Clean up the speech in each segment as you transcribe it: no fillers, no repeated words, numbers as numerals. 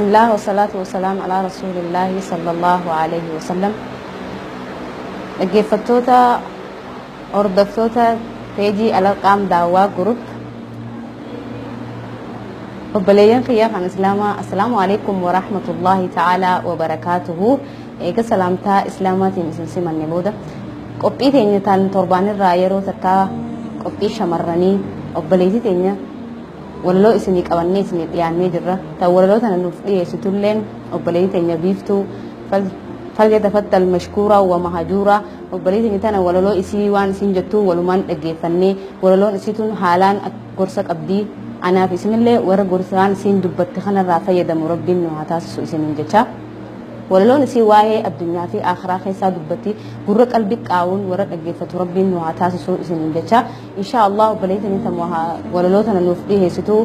Bismillah wassalatu wassalamu ala rasulillahi sallallahu alayhi wa sallam. Dhaggeeffattoota hordoftoota peejii Al-Arqaam Daawwaa Group. Obboleeyyan kiyya kan Islaamaa, assalaamu alaykum wa rahmatullahi ta'ala wa barakatuhu. Eega salaamtaa Islaamaatiin isin simanne booda qophii teenya tan torbaanirraa yeroo takkaa qophii shamarranii obboleetii teenya walaloo isinii qabannee isinii dhiyaannee jirra. Tan walaloo tana nuuf dhiyeessitulleen obboleetii teenya biiftuu falyatafaddal mashkuuraa wa mahajuuraa. Obboleetii teenya tana walaloo isii waan isin jettuu walumaan dhaggeeffannee walaloon isiitun haalaan gorsa qabdii. Anaaf isinillee warra gorsaan isin dubbatti kanarraa fayyadamu rabbiin nu haa taasisu isiniin jecha. Walaloon isii waa'ee addunyaa fi akhiraa keessaa dubbatti gurra qalbii qaawuun warra dhaggeeffatu rabbiin nu haa taasisu isiniin jecha. Inshallah obboleettiin tamu walaloo tana nuuf dhiyeessitu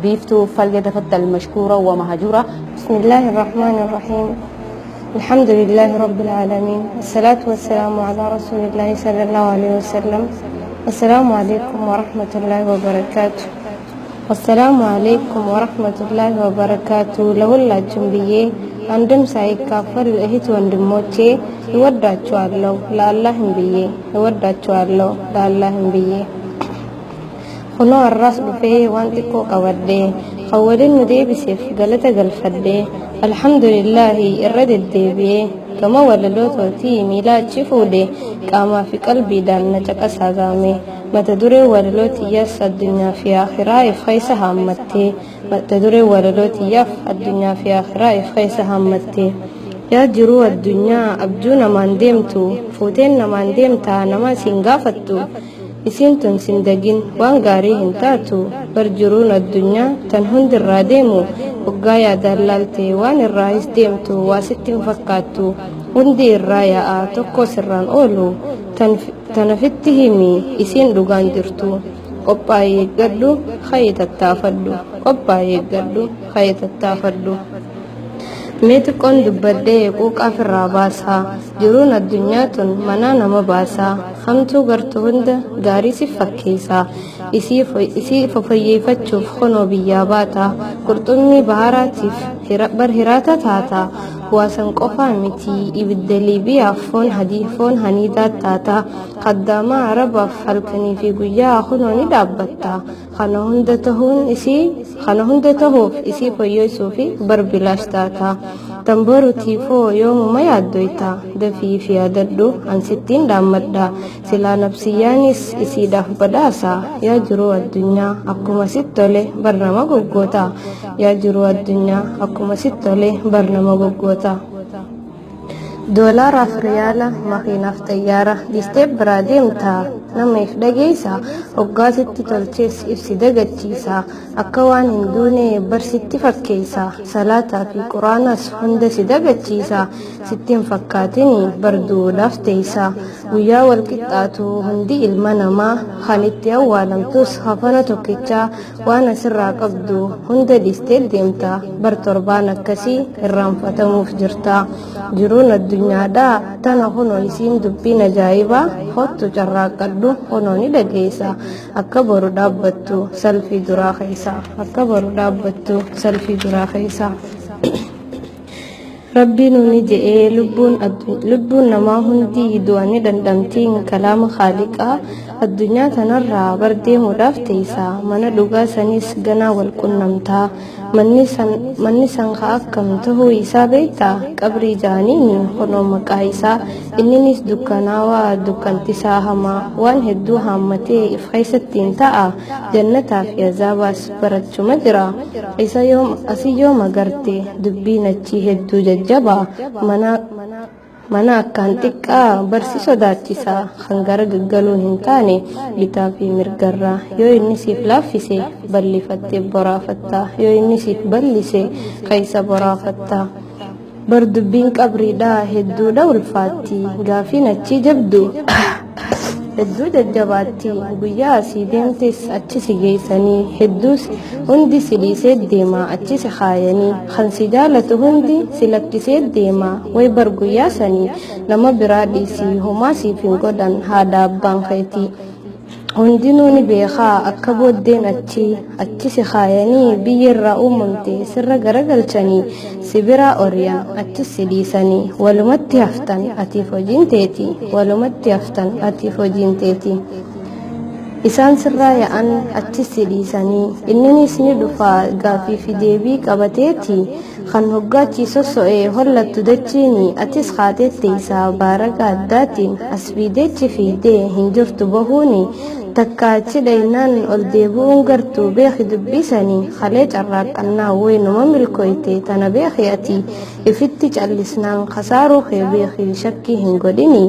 biiftuu falyatafaddal mashkuura wa mahajuura. Bismillahir rahmanir rahim. Alhamdulillahi rabbil alamin. Wassalatu wassalamu ala rasulillahi sallallahu alaihi wasallam. Assalamu alaikum wa rahmatullahi wa barakatuh. والسلام عليكم ورحمة الله وبركاته. لولا جنبيه عندم ساي كافر الهيت وعندم موتي يودع الله لا الله بيه يودع الله لا الله بيه خنو الراس بفيه وانتكو قوده قودين ندي بسيف قلت قلفده الحمد لله الرد الدبيه كما ولدوتي ميلاد شفوده كما في قلبي دان نجك سازامي متدري ولدوتي يس الدنيا في آخرة إفخيسها همتي متدري ولدوتي يف الدنيا في آخرة إفخيسها همتي يا جرو الدنيا أبجونا من ديمتو فوتين من ديمتا نما سنغافتو إسنتن سندقين وانغاري هنتاتو برجرون الدنيا تنهند الراديمو وقايا دلالتي وان الرئيس ديمتو وستين فكاتو وندي الرايا تقو سران أولو تنفتهمي إسين لغان جرتو قبائي قدو خيط التافدو قبائي قدو خيط التافدو ميتكون دبدي قوقا في الراباسها جرون الدنيا تن منانا مباسا خمتو غرتو هند غاري سفكيسا إسي ففيفتشوف خنو بياباتا قرطمي بهاراتيف برهراتا تاتا واسن قفا متي إبدالي بيا فون هنيدات تاتا قداما عربا فالكني في قيا خنوني دابتا خنهن دتهوف إسي فيوسو في بربلاش تاتا تنبرو تيفو يوم ما يادويتا دفي في عددو عن 60 دامدا سلا نفسيانيس إسي داف بداسا يا جرو الدنيا أكما ستولي برنامج غوغوتا يا جرو الدنيا أكما ستولي برنامج غوغوتا دولار أفريالا مخيناف تيارة ديستيب براديمتا nama if dhageessa hoggaasitti tolchees ibsi dagachiisa akka waan hin duune barsitti fakkeessa salaataa fi quraanas hunda si dagachiisa sittiin fakkaatini barduudhaaf teessa guyyaa wal qixxaatu hundi ilma namaa kan itti awwaalamtus hafana tokkichaa waan asirraa qabdu hunda dhiistee deemta bar torbaan akkasii irraanfatamuuf jirta jiruun addunyaadhaa tana kunoo isiin dubbiin ajaa'ibaa hottu carraaqqadhu honooni dhageessa akka boru dhaabbattu salfii duraa keessa akka boru dhaabbattu salfii duraa keessa rabbiin uni je'ee lubbuun namaa hundi du'anii dandamtiin kalaama khaaliqaa addunyaa tanarraa bardeemuudhaaf teessa mana dhugaa sanis ganaa wal qunnamtaa manni san ka akkam tahuu isaa beektaa qabrii jaaniini honoo maqaa isaa inninis dukkanaawaa dukkantisaa hamaa waan hedduu haammatee if keessattiin ta'a jannataa fi azaabaas barachuma jira asii yoom agarte dubbiin achii hedduu jajjabaa mana akkaan xiqqaa barsi sodaachisa kan gara gaggaluun hin taane bitaa fi mirgarraa yoo inni siif laaffise ballifattee boraafatta yoo inni siif ballise keessa boraafatta bar dubbiin qabriidhaa hedduudha ulfaatti gaafiin achii jabdu hedduu jajjabaatti guyyaa asii deemtes achi si geessanii hedduus hundi si dhiisee deemaa achi si kaayanii kan si jaalatu hundi si lakkisee deemaa way bar guyyaa sanii nama biraa dhiisii homaa siif hin godhan haadha abbaan keetii hundinuu ni beekaa akka booddeen achi si kaayanii biyyarraa uumamte sirra garagalchanii sibira oryan achi si dhiisanii walumatti haftan atiif hojiin teeti walumatti haftan atiif hojiin teeti isaan sirraa yaa'an achi si dhiisanii inninis ni dhufaa gaafii fi deebii qabateeti kan hoggaachiiso so'ee hollattu dachiini atis kaateette isaa baaraga addaatiin as fiideechi fiidee hin jirtu bahuuni takkaachi dhaynaan ol deebi'uun gartuu beeki dubbisanii kalee carraaqqannaa waynuma milkooyte tana beeki ati ifitti callisnaan kasaaruu kee beeki shakkii hin godhini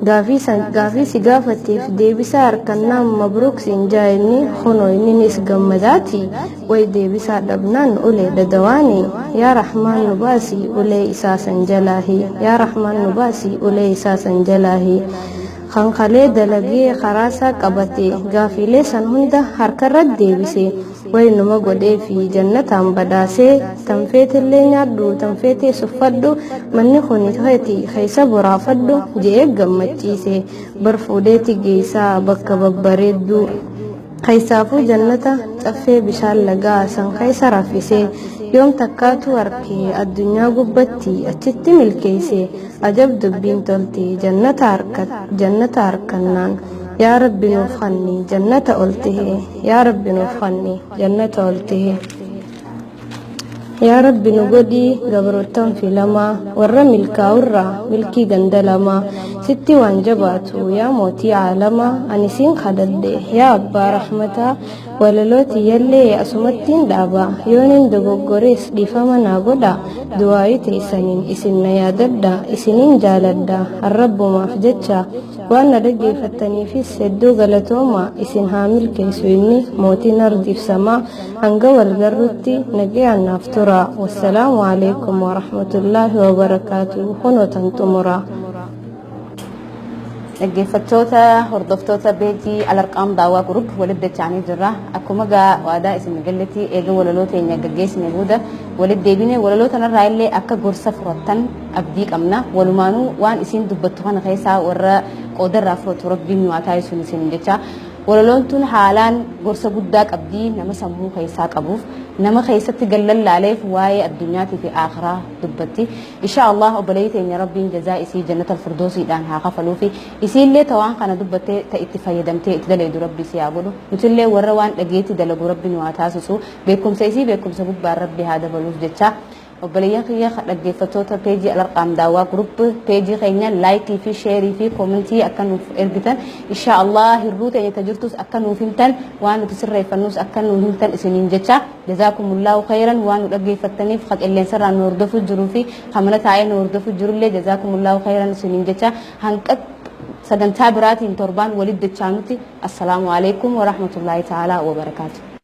gaafii si gaafatteef deebisaa harkannaan mabruuk siin jaa'inni kunoo inninis gammadaati way deebisaa dhabnaan ulee dadawaani yaa rahmaan nu baasi ulee isaa san jalaahi yaa rahmaan nu baasi ulee isaa san jalaahi kan kalee dalagee karaasaa qabate gaafiilee san hunda harkarra deebise waynuma godhee fi jannataan badaasee tanfeetillee nyaadhu tanfeetee suffadhu manni kuni keeti keessa boraafadhu je'ee gammachiise barfuudheeti geessaa bakka babbareeddu keessaafuu jannata caffee bishaan lagaa san keessa raffisee yoom takkaatu arkee addunyaa gubbatti achitti milkeesse ajab dubbiin tolte jannata harkannaan yaa rabbi nuuf kanni jannata ol tahe yaa rabbi nuuf kanni jannata ol tahe yaa rabbi nu godhi gabrootan filamaa warra milkaa'urraa milkii gandalamaa sitti waan jabaatu yaa mootii caalamaa ani siin kadhadhe yaa abbaa rahmataa walalooti yallee asumattiin dhaaba yoonin dogoggorees dhiifama naa godha du'aayii teessaniin isin na yaadadha isiniin jaaladha arrabbumaaf jecha waan na dhaggeeffattaniifis hedduu galatooma isin haa milkeessu inni mootiin ardiibsamaa hanga walgarrutti nagayaan naaf tura wassalaamu alaikum warahmatullaahi wabarakaatuh kunuutan xumura dhaggeeffattoota hordoftoota beejii alarqaam daawaa group walitti dachaanii jirra akkuma gaa waadaa isin galletti eega walaloo teenya gaggeessine booda walitti deebine walaloo tanarraa illee akka gorsa furattan abdii qabna walumaanuu waan isin dubbattu kana keessaa warra qoodarraa furatu rabbiin nu haa taasisuun isin jecha walaloon tun haalaan gorsa guddaa qabdii nama sammuu keessaa qabuuf nama keessatti gallallaaleef waa'ee addunyaatii fi aakhiraa dubbatti insha Allah obboleeyyi teenya rabbiin jazaa isii jannatal firdoosiidhaan haa kafaluufi isiillee tawaan kana dubbattee ta itti fayyadamtee itti daleedu rabbi si haa godhu nutillee warra waan dhageetti dalagu rabbi nu haa taasisu beekumsa isii beekumsa gubbaan rabbi haa dabaluuf jecha obboleeyyan kiyya dhaggeeffattoota peejii alarqaam daawaa group peejii keenya laayikii fi sheerii fi koomentii akka nuuf ergitan insha Allah hirruu teenya tajirtus akka nuuf himtan waan nuti sirreeffannus akka nuuf himtan isiniin jecha jazaakumullahu khayran waan nu dhaggeeffattaniif qilleensarraa nu hordofu jiruu fi hamana taa'ee nu hordofu jirullee jazaakumullahu khayran isiniin jecha hanqa sagantaa biraatiin torbaan walitti dachaanutti assalaamu alaikum wa rahmatullahi ta'ala wa barakaatuh